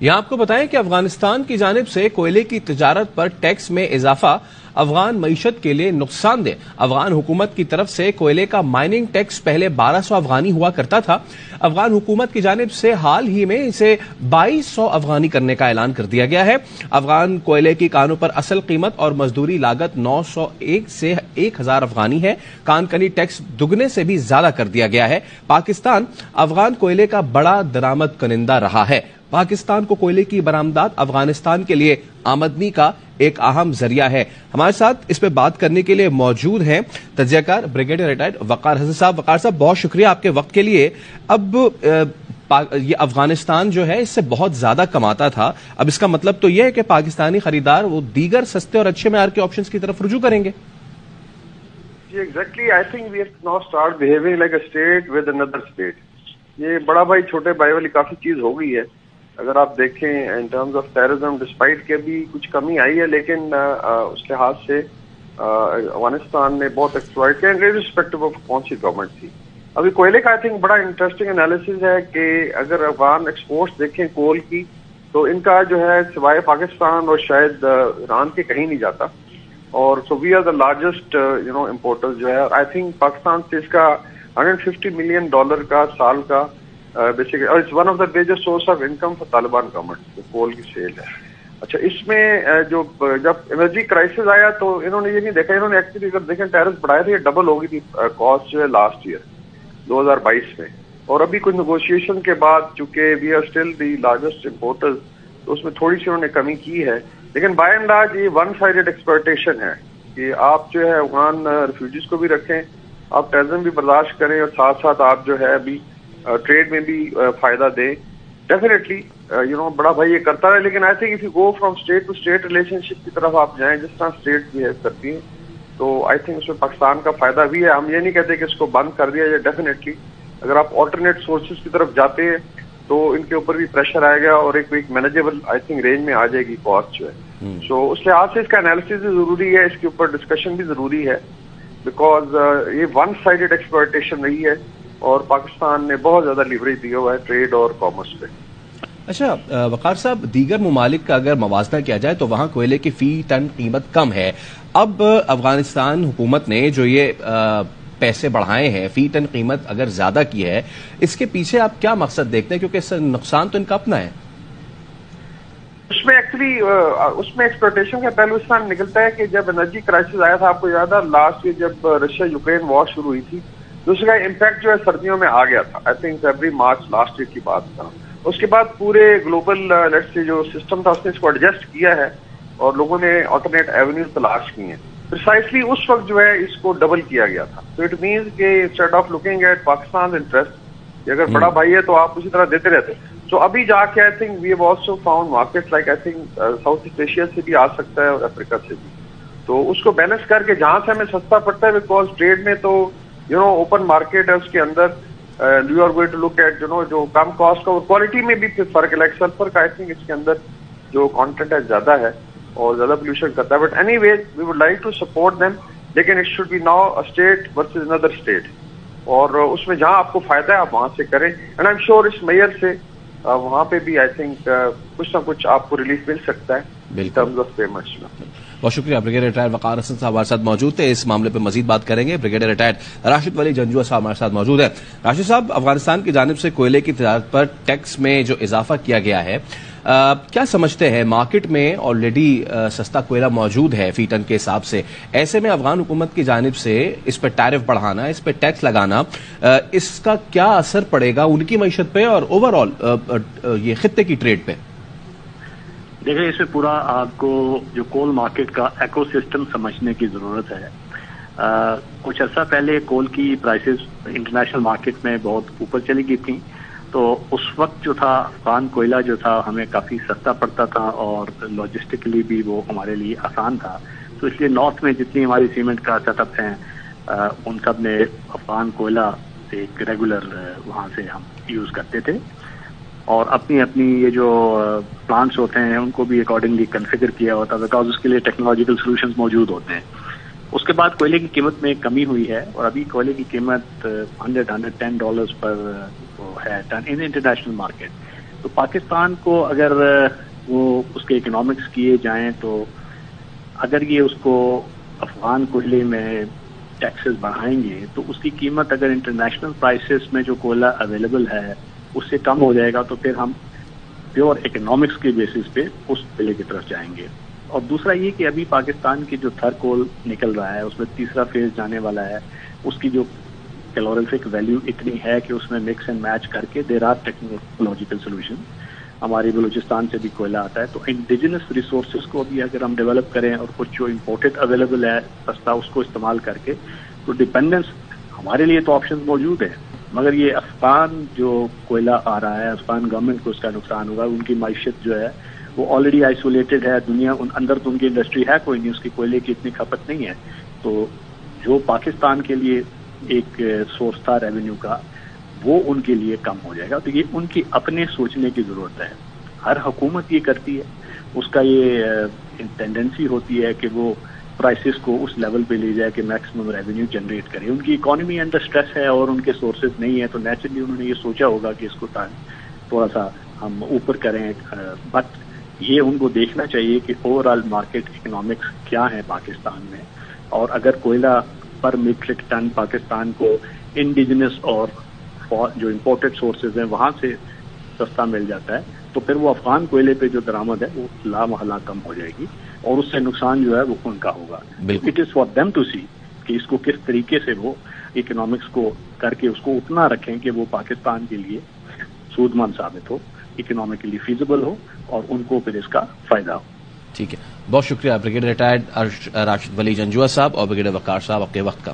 یہاں آپ کو بتائیں کہ افغانستان کی جانب سے کوئلے کی تجارت پر ٹیکس میں اضافہ افغان معیشت کے لیے نقصان دہ۔ افغان حکومت کی طرف سے کوئلے کا مائننگ ٹیکس پہلے 1200 افغانی ہوا کرتا تھا۔ افغان حکومت کی جانب سے حال ہی میں اسے 2200 افغانی کرنے کا اعلان کر دیا گیا ہے۔ افغان کوئلے کی کانوں پر اصل قیمت اور مزدوری لاگت 901 سے 1000 افغانی ہے۔ کان کنی ٹیکس دگنے سے بھی زیادہ کر دیا گیا ہے۔ پاکستان افغان کوئلے کا بڑا درآمد کنندہ رہا ہے۔ پاکستان کو کوئلے کی برآمدات افغانستان کے لیے آمدنی کا ایک اہم ذریعہ ہے۔ ہمارے ساتھ اس پہ بات کرنے کے لیے موجود ہیں تجزیہ کار بریگیڈیئر ریٹائرڈ وقار حسن صاحب۔ وقار صاحب، بہت شکریہ آپ کے وقت کے لیے۔ اب یہ افغانستان جو ہے اس سے بہت زیادہ کماتا تھا، اب اس کا مطلب تو یہ ہے کہ پاکستانی خریدار وہ دیگر سستے اور اچھے معیار کے آپشنز کی طرف رجوع کریں گے؟ جی exactly, I think we have now start behaving like a state with اندر اسٹیٹ۔ یہ بڑا بھائی چھوٹے بھائی والی کافی چیز ہو گئی ہے۔ اگر آپ دیکھیں in terms of terrorism, despite کے بھی کچھ کمی آئی ہے، لیکن اس لحاظ سے افغانستان نے بہت ایکسپلائٹ کیا ریسپیکٹو آف کون سی گورنمنٹ تھی۔ ابھی کوئلے کا آئی تھنک بڑا انٹرسٹنگ انالیسز ہے کہ اگر افغان ایکسپورٹس دیکھیں کول کی تو ان کا جو ہے سوائے پاکستان اور شاید ایران کے کہیں نہیں جاتا، اور so we are the largest importer جو ہے۔ آئی تھنک پاکستان سے اس کا $150 ملین کا سال کا بیسیکلی، اور it's one of the major source of income for Taliban government, جو کول کی سیل ہے۔ اچھا، اس میں جو جب انرجی کرائسس آیا تو انہوں نے یہ نہیں دیکھا، انہوں نے ایکچولی اگر دیکھیں ٹیرس بڑھائے تھے، یہ ڈبل ہو گئی تھی کاسٹ جو ہے لاسٹ ایئر 2022 میں، اور ابھی کچھ نیگوشیشن کے بعد چونکہ we are still the largest importers تو اس میں تھوڑی سی انہوں نے کمی کی ہے، لیکن بائی اینڈ لارج یہ ون سائڈڈ ایکسپلائٹیشن ہے کہ آپ جو ہے افغان ریفیوجیز کو بھی رکھیں، آپ ٹیررزم بھی برداشت کریں، اور ساتھ ساتھ آپ جو ہے ابھی ٹریڈ میں بھی فائدہ دیں۔ ڈیفینیٹلی بڑا بھائی یہ کرتا ہے، لیکن I think if you go from state to state relationship کی طرف آپ جائیں جس طرح اسٹیٹ بہیو کرتی ہیں، تو آئی تھنک اس میں پاکستان کا فائدہ بھی ہے۔ ہم یہ نہیں کہتے کہ اس کو بند کر دیا جائے، ڈیفینیٹلی اگر آپ آلٹرنیٹ سورسز کی طرف جاتے ہیں تو ان کے اوپر بھی پریشر آئے گا، اور ایک مینیجیبل آئی تھنک رینج میں آ جائے گی کاسٹ جو ہے۔ سو اس لحاظ سے اس کا انالیسز بھی ضروری ہے، اس کے اوپر ڈسکشن بھی ضروری ہے، بیکاز یہ ون سائڈڈ ایکسپلائٹیشن رہی ہے، اور پاکستان نے بہت زیادہ لیوریج دیا ہوا ہے ٹریڈ اور کامرس پہ۔ اچھا وقار صاحب، دیگر ممالک کا اگر موازنہ کیا جائے تو وہاں کوئلے کی فی ٹن قیمت کم ہے۔ اب افغانستان حکومت نے جو یہ پیسے بڑھائے ہیں، فی ٹن قیمت اگر زیادہ کی ہے، اس کے پیچھے آپ کیا مقصد دیکھتے ہیں؟ کیونکہ اس سے نقصان تو ان کا اپنا ہے۔ اس میں ایکچولی اس میں ایکسپلوٹیشن کا پہلو اس طرح نکلتا ہے کہ جب انرجی کرائسس آیا تھا، آپ کو یاد ہے لاسٹ ایئر جب رشیا یوکرین وار شروع ہوئی تھی، تو اس کا امپیکٹ جو ہے سردیوں میں آ گیا تھا۔ I think February March last year کی بات تھا۔ اس کے بعد پورے گلوبل لیٹس سے جو سسٹم تھا اس نے اس کو ایڈجسٹ کیا ہے، اور لوگوں نے آلٹرنیٹ ایونیوز تلاش کی ہیں۔ پرسائسلی اس وقت جو ہے اس کو ڈبل کیا گیا تھا، تو اٹ مینس کہ instead of looking at Pakistan interest, اگر بڑا بھائی ہے تو آپ اسی طرح دیتے رہتے۔ تو ابھی جا کے I think we have also found market like I think South East Asia سے بھی آ سکتا ہے اور افریقہ سے بھی، تو اس کو بیلنس کر کے جہاں سے ہمیں سستا پڑتا ہے، بیکاز ٹریڈ میں تو اوپن مارکیٹ ہے، اس کے اندر you are going to look at جو کم کاسٹ کا، اور کوالٹی میں بھی پھر فرق ہے، لائک سلفر کا آئی تھنک اس کے اندر جو کانٹینٹ ہے زیادہ ہے اور زیادہ پولوشن کرتا ہے، but anyways we would like to support them, لیکن it should be now state versus inter state, اور اس میں جہاں آپ کو فائدہ ہے آپ وہاں سے کریں، اینڈ آئی ایم شیور اس میئر سے وہاں پہ بھی آئی تھنک کچھ نہ کچھ آپ کو ریلیف مل سکتا ہے ان ٹرمز آف پیمنٹس میں۔ بہت شکریہ۔ بریگیڈیئر ریٹائرڈ وقار حسن صاحب ہمارے ساتھ موجود تھے، اس معاملے پہ مزید بات کریں گے۔ بریگیڈیئر ریٹائرڈ راشد ولی جنجوعہ صاحب ہمارے ساتھ موجود ہیں۔ راشد صاحب، افغانستان کی جانب سے کوئلے کی تجارت پر ٹیکس میں جو اضافہ کیا گیا ہے، کیا سمجھتے ہیں؟ مارکیٹ میں آلریڈی سستا کوئلہ موجود ہے فی ٹن کے حساب سے، ایسے میں افغان حکومت کی جانب سے اس پہ ٹیرف بڑھانا، اس پہ ٹیکس لگانا، اس کا کیا اثر پڑے گا ان کی معیشت پہ اور اوور آل یہ خطے کی ٹریڈ پہ؟ دیکھیں، اس میں پورا آپ کو جو کول مارکیٹ کا ایکو سسٹم سمجھنے کی ضرورت ہے۔ کچھ عرصہ پہلے کول کی پرائسز انٹرنیشنل مارکیٹ میں بہت اوپر چلی گئی تھیں، تو اس وقت جو تھا افغان کوئلہ جو تھا ہمیں کافی سستا پڑتا تھا، اور لاجسٹکلی بھی وہ ہمارے لیے آسان تھا، تو اس لیے نارتھ میں جتنی ہماری سیمنٹ کا سیٹ اپ ہیں ان سب نے افغان کوئلہ ایک ریگولر وہاں سے ہم یوز کرتے تھے، اور اپنی یہ جو پلانٹس ہوتے ہیں ان کو بھی اکارڈنگلی کنفیگر کیا ہوتا ہے، بیکاز اس کے لیے ٹیکنالوجیکل سولوشنز موجود ہوتے ہیں۔ اس کے بعد کوئلے کی قیمت میں کمی ہوئی ہے، اور ابھی کوئلے کی قیمت $110 پر ہے ٹن ان انٹرنیشنل مارکیٹ، تو پاکستان کو اگر وہ اس کے اکنامکس کیے جائیں تو اگر یہ اس کو افغان کوئلے میں ٹیکسز بڑھائیں گے تو اس کی قیمت اگر انٹرنیشنل پرائسز میں جو کوئلہ اویلیبل ہے اس سے کم ہو جائے گا تو پھر ہم پیور اکنامکس کے بیسس پہ اس کوئلے کی طرف جائیں گے. اور دوسرا یہ کہ ابھی پاکستان کی جو تھر کول نکل رہا ہے اس میں تیسرا فیز جانے والا ہے, اس کی جو کیلوریفک ویلیو اتنی ہے کہ اس میں مکس اینڈ میچ کر کے دیر آر ٹیکنالوجیکل سولوشن. ہماری بلوچستان سے بھی کوئلہ آتا ہے تو انڈیجنس ریسورسز کو بھی اگر ہم ڈیولپ کریں اور کچھ جو امپورٹڈ اویلیبل ہے سستا اس کو استعمال کر کے تو ڈیپینڈنس ہمارے لیے تو آپشن موجود ہے, مگر یہ افغان جو کوئلہ آ رہا ہے افغان گورنمنٹ کو اس کا نقصان ہوگا. ان کی معیشت جو ہے وہ آلریڈی آئسولیٹڈ ہے, دنیا اندر تو ان کی انڈسٹری ہے کوئی نہیں, اس کی کوئلے کی اتنی کھپت نہیں ہے. تو جو پاکستان کے لیے ایک سورس تھا ریونیو کا وہ ان کے لیے کم ہو جائے گا. تو یہ ان کی اپنے سوچنے کی ضرورت ہے. ہر حکومت یہ کرتی ہے, اس کا یہ ٹینڈنسی ہوتی ہے کہ وہ پرائسز کو اس لیول پہ لے جائے کہ میکسیمم ریونیو جنریٹ کرے. ان کی اکانومی انڈر اسٹریس ہے اور ان کے سورسز نہیں ہے تو نیچرلی انہوں نے یہ سوچا ہوگا کہ اس کو تھوڑا سا ہم اوپر کریں. بٹ یہ ان کو دیکھنا چاہیے کہ اوور آل مارکیٹ اکنامکس کیا ہے پاکستان میں, اور اگر کوئلہ پر میٹرک ٹن پاکستان کو انڈیجنس اور جو امپورٹڈ سورسز ہیں وہاں سے سستا مل جاتا ہے تو پھر وہ افغان کوئلے پہ جو درآمد ہے وہ لامحالہ کم ہو جائے گی اور اس سے نقصان جو ہے وہ ان کا ہوگا. It is for them to see کہ اس کو کس طریقے سے وہ اکنامکس کو کر کے اس کو اتنا رکھیں کہ وہ پاکستان کے لیے سود مند ثابت ہو, اکنامکلی فیزیبل ہو اور ان کو پھر اس کا فائدہ ہو. ٹھیک ہے, بہت شکریہ بریگیڈیئر ریٹائرڈ راشد ولی جنجوعہ صاحب اور بریگیڈیئر وقار صاحب آپ کے وقت کا.